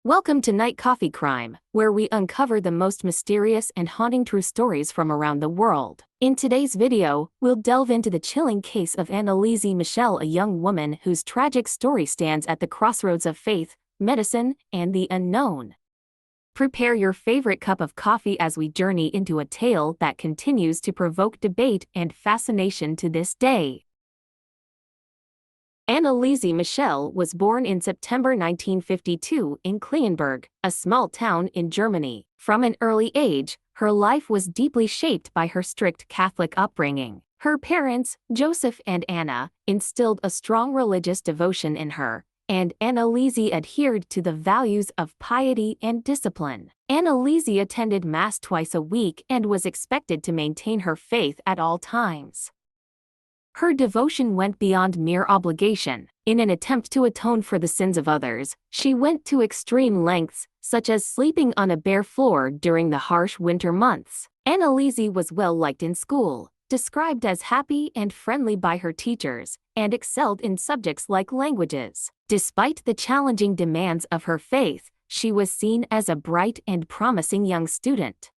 Welcome to Night Coffee Crime, where we uncover the most mysterious and haunting true stories from around the world. In today's video, we'll delve into the chilling case of Anneliese Michel, a young woman whose tragic story stands at the crossroads of faith, medicine, and the unknown. Prepare your favorite cup of coffee as we journey into a tale that continues to provoke debate and fascination to this day. Anneliese Michel was born in September 1952 in Kleinburg, a small town in Germany. From an early age, her life was deeply shaped by her strict Catholic upbringing. Her parents, Joseph and Anna, instilled a strong religious devotion in her, and Anneliese adhered to the values of piety and discipline. Anneliese attended Mass twice a week and was expected to maintain her faith at all times. Her devotion went beyond mere obligation. In an attempt to atone for the sins of others, she went to extreme lengths, such as sleeping on a bare floor during the harsh winter months. Anneliese was well liked in school, described as happy and friendly by her teachers, and excelled in subjects like languages. Despite the challenging demands of her faith, she was seen as a bright and promising young student.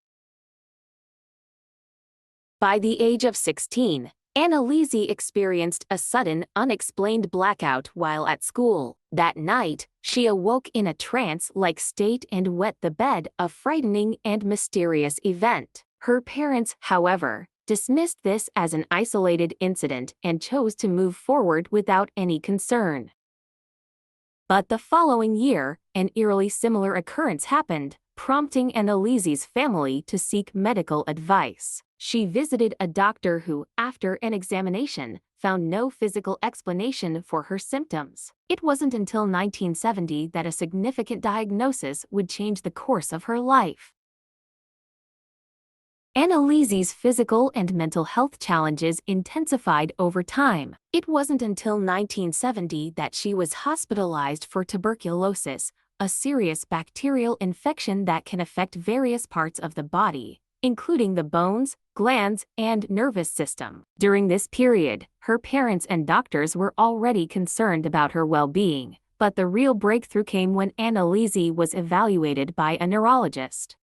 By the age of 16, Anneliese experienced a sudden, unexplained blackout while at school. That night, she awoke in a trance-like state and wet the bed, a frightening and mysterious event. Her parents, however, dismissed this as an isolated incident and chose to move forward without any concern. But the following year, an eerily similar occurrence happened, prompting Anneliese's family to seek medical advice. She visited a doctor who, after an examination, found no physical explanation for her symptoms. It wasn't until 1970 that a significant diagnosis would change the course of her life. Anneliese's physical and mental health challenges intensified over time. It wasn't until 1970 that she was hospitalized for tuberculosis, a serious bacterial infection that can affect various parts of the body, including the bones, glands, and nervous system. During this period, her parents and doctors were already concerned about her well-being, but the real breakthrough came when Anneliese was evaluated by a neurologist.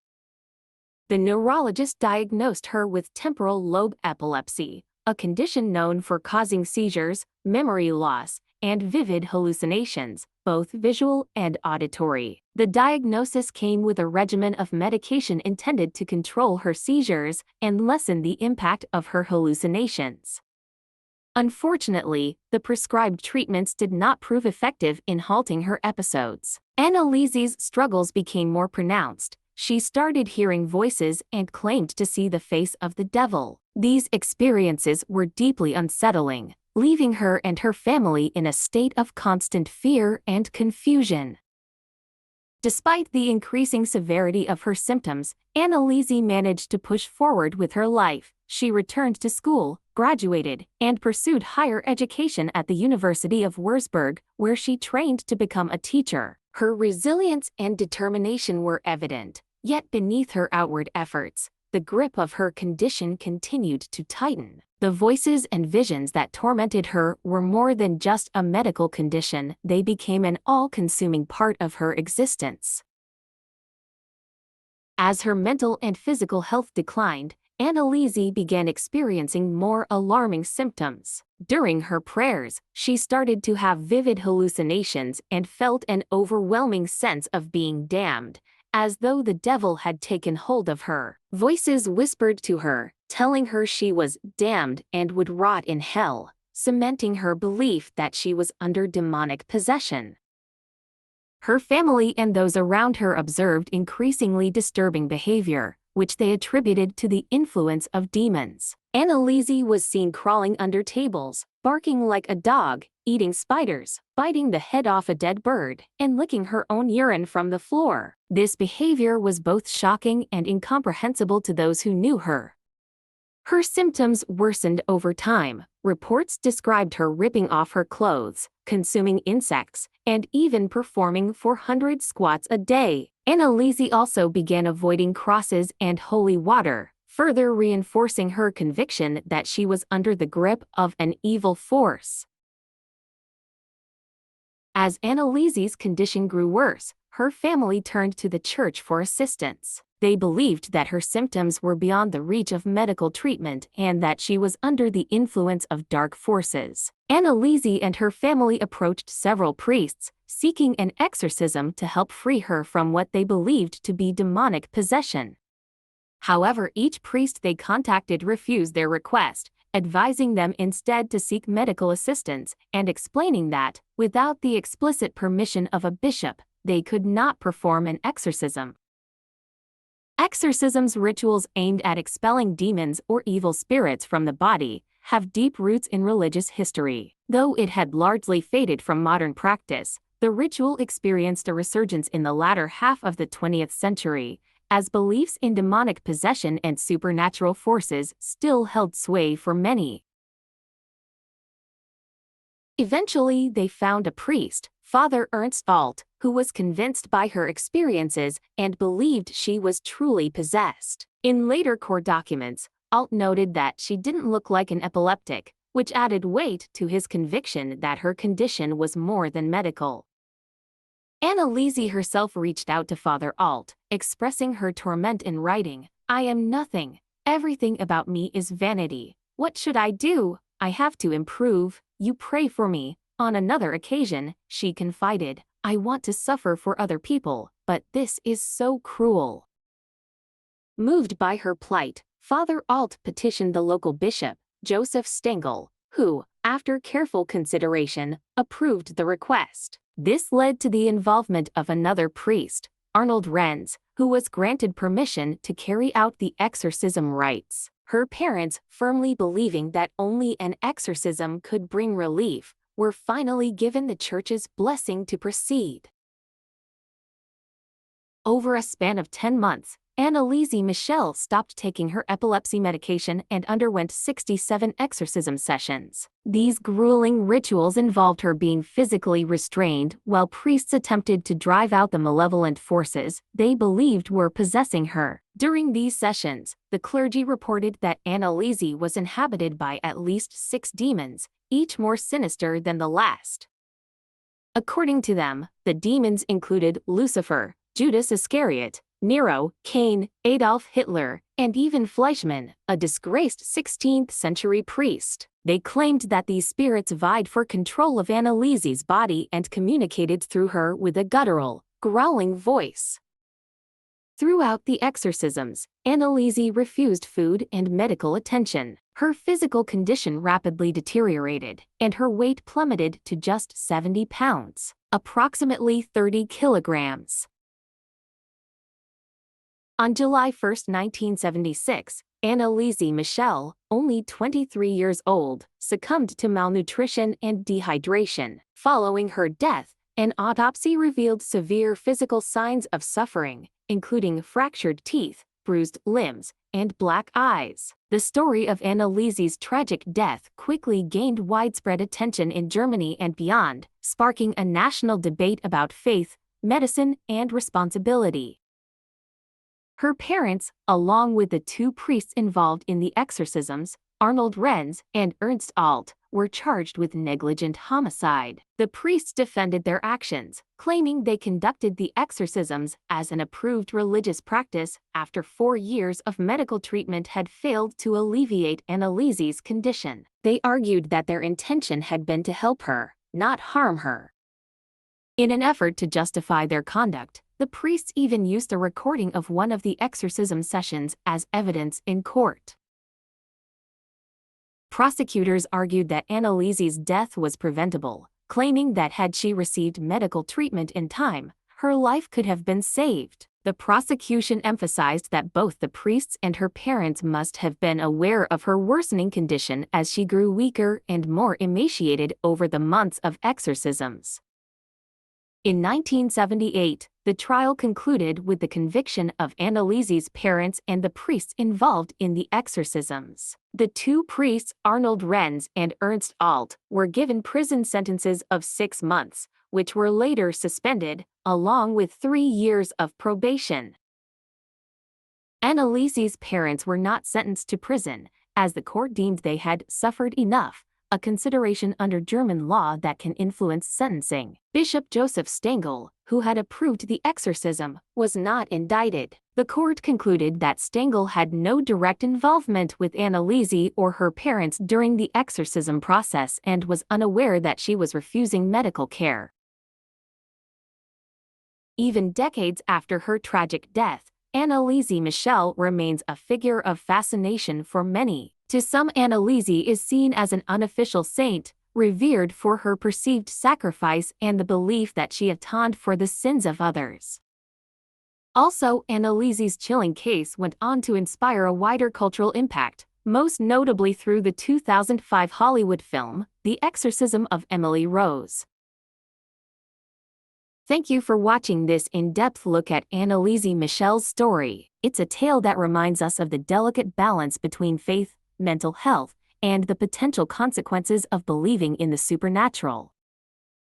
The neurologist diagnosed her with temporal lobe epilepsy, a condition known for causing seizures, memory loss, and vivid hallucinations, both visual and auditory. The diagnosis came with a regimen of medication intended to control her seizures and lessen the impact of her hallucinations. Unfortunately, the prescribed treatments did not prove effective in halting her episodes. Anneliese's struggles became more pronounced. She started hearing voices and claimed to see the face of the devil. These experiences were deeply unsettling, leaving her and her family in a state of constant fear and confusion. Despite the increasing severity of her symptoms, Anneliese managed to push forward with her life. She returned to school, graduated, and pursued higher education at the University of Würzburg, where she trained to become a teacher. Her resilience and determination were evident, yet beneath her outward efforts, the grip of her condition continued to tighten. The voices and visions that tormented her were more than just a medical condition, they became an all-consuming part of her existence. As her mental and physical health declined, Anneliese began experiencing more alarming symptoms. During her prayers, she started to have vivid hallucinations and felt an overwhelming sense of being damned, as though the devil had taken hold of her. Voices whispered to her, telling her she was damned and would rot in hell, cementing her belief that she was under demonic possession. Her family and those around her observed increasingly disturbing behavior, which they attributed to the influence of demons. Anneliese was seen crawling under tables, barking like a dog, eating spiders, biting the head off a dead bird, and licking her own urine from the floor. This behavior was both shocking and incomprehensible to those who knew her. Her symptoms worsened over time. Reports described her ripping off her clothes, consuming insects, and even performing 400 squats a day. Anneliese also began avoiding crosses and holy water, further reinforcing her conviction that she was under the grip of an evil force. As Anneliese's condition grew worse, her family turned to the church for assistance. They believed that her symptoms were beyond the reach of medical treatment and that she was under the influence of dark forces. Anneliese and her family approached several priests, seeking an exorcism to help free her from what they believed to be demonic possession. However, each priest they contacted refused their request, advising them instead to seek medical assistance and explaining that, without the explicit permission of a bishop, they could not perform an exorcism. Exorcisms rituals aimed at expelling demons or evil spirits from the body have deep roots in religious history. Though it had largely faded from modern practice, the ritual experienced a resurgence in the latter half of the 20th century, as beliefs in demonic possession and supernatural forces still held sway for many. Eventually, they found a priest, Father Ernst Alt, who was convinced by her experiences and believed she was truly possessed. In later court documents, Alt noted that she didn't look like an epileptic, which added weight to his conviction that her condition was more than medical. Anneliese herself reached out to Father Alt, expressing her torment in writing, "I am nothing. Everything about me is vanity. What should I do? I have to improve. You pray for me." On another occasion, she confided, "I want to suffer for other people, but this is so cruel." Moved by her plight, Father Alt petitioned the local bishop, Joseph Stengel, who, after careful consideration, approved the request. This led to the involvement of another priest, Arnold Renz, who was granted permission to carry out the exorcism rites. Her parents, firmly believing that only an exorcism could bring relief, were finally given the church's blessing to proceed. Over a span of 10 months, Anneliese Michel stopped taking her epilepsy medication and underwent 67 exorcism sessions. These grueling rituals involved her being physically restrained while priests attempted to drive out the malevolent forces they believed were possessing her. During these sessions, the clergy reported that Anneliese was inhabited by at least 6 demons, each more sinister than the last. According to them, the demons included Lucifer, Judas Iscariot, Nero, Cain, Adolf Hitler, and even Fleischmann, a disgraced 16th-century priest. They claimed that these spirits vied for control of Anneliese's body and communicated through her with a guttural, growling voice. Throughout the exorcisms, Anneliese refused food and medical attention. Her physical condition rapidly deteriorated, and her weight plummeted to just 70 pounds, approximately 30 kilograms. On July 1, 1976, Anneliese Michel, only 23 years old, succumbed to malnutrition and dehydration. Following her death, an autopsy revealed severe physical signs of suffering, including fractured teeth, bruised limbs, and black eyes. The story of Anneliese's tragic death quickly gained widespread attention in Germany and beyond, sparking a national debate about faith, medicine, and responsibility. Her parents, along with the 2 priests involved in the exorcisms, Arnold Renz and Ernst Alt, were charged with negligent homicide. The priests defended their actions, claiming they conducted the exorcisms as an approved religious practice after 4 years of medical treatment had failed to alleviate Anneliese's condition. They argued that their intention had been to help her, not harm her. In an effort to justify their conduct, the priests even used a recording of one of the exorcism sessions as evidence in court. Prosecutors argued that Anneliese's death was preventable, claiming that had she received medical treatment in time, her life could have been saved. The prosecution emphasized that both the priests and her parents must have been aware of her worsening condition as she grew weaker and more emaciated over the months of exorcisms. In 1978, the trial concluded with the conviction of Anneliese's parents and the priests involved in the exorcisms. The 2 priests, Arnold Renz and Ernst Alt, were given prison sentences of 6 months, which were later suspended, along with 3 years of probation. Anneliese's parents were not sentenced to prison, as the court deemed they had suffered enough, a consideration under German law that can influence sentencing. Bishop Joseph Stengel, who had approved the exorcism, was not indicted. The court concluded that Stengel had no direct involvement with Anneliese or her parents during the exorcism process and was unaware that she was refusing medical care. Even decades after her tragic death, Anneliese Michel remains a figure of fascination for many. To some, Anneliese is seen as an unofficial saint, revered for her perceived sacrifice and the belief that she atoned for the sins of others. Also, Anneliese's chilling case went on to inspire a wider cultural impact, most notably through the 2005 Hollywood film, The Exorcism of Emily Rose. Thank you for watching this in-depth look at Anneliese Michel's story. It's a tale that reminds us of the delicate balance between faith, mental health, and the potential consequences of believing in the supernatural.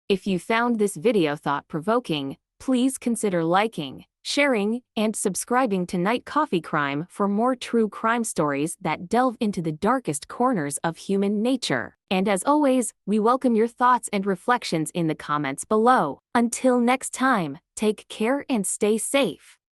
If you found this video thought-provoking, please consider liking, sharing, and subscribing to Night Coffee Crime for more true crime stories that delve into the darkest corners of human nature. And as always, we welcome your thoughts and reflections in the comments below. Until next time, take care and stay safe.